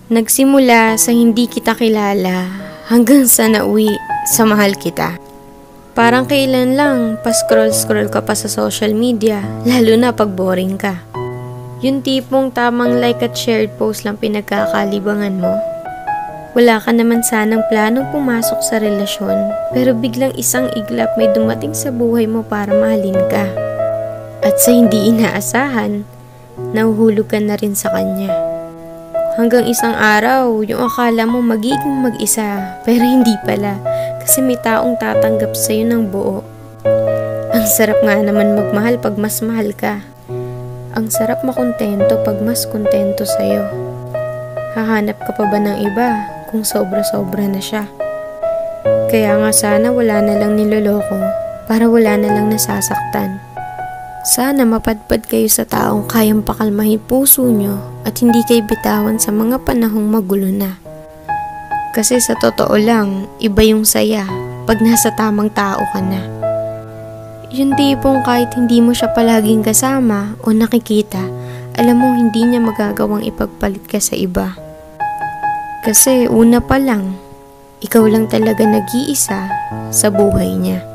Nagsimula sa hindi kita kilala hanggang sa nauwi sa mahal kita. Parang kailan lang pa-scroll-scroll ka pa sa social media, lalo na pag boring ka. Yung tipong tamang like at shared post lang pinagkakalibangan mo. Wala ka naman sanang planong pumasok sa relasyon, pero biglang isang iglap may dumating sa buhay mo para mahalin ka. At sa hindi inaasahan, nahuhulog ka na rin sa kanya. Hanggang isang araw, yung akala mo magiging mag-isa, pero hindi pala, kasi may taong tatanggap sa'yo ng buo. Ang sarap nga naman magmahal pag mas mahal ka. Ang sarap makontento pag mas kontento sa'yo. Hahanap ka pa ba ng iba kung sobra-sobra na siya? Kaya nga sana wala na lang niloloko para wala na lang nasasaktan. Sana mapadpad kayo sa taong kayang pakalmahin puso nyo at hindi kayo bitawan sa mga panahong magulo na. Kasi sa totoo lang, iba yung saya pag nasa tamang tao ka na. Yung tipong kahit hindi mo siya palaging kasama o nakikita, alam mo hindi niya magagawang ipagpalit ka sa iba. Kasi una pa lang, ikaw lang talaga nag-iisa sa buhay niya.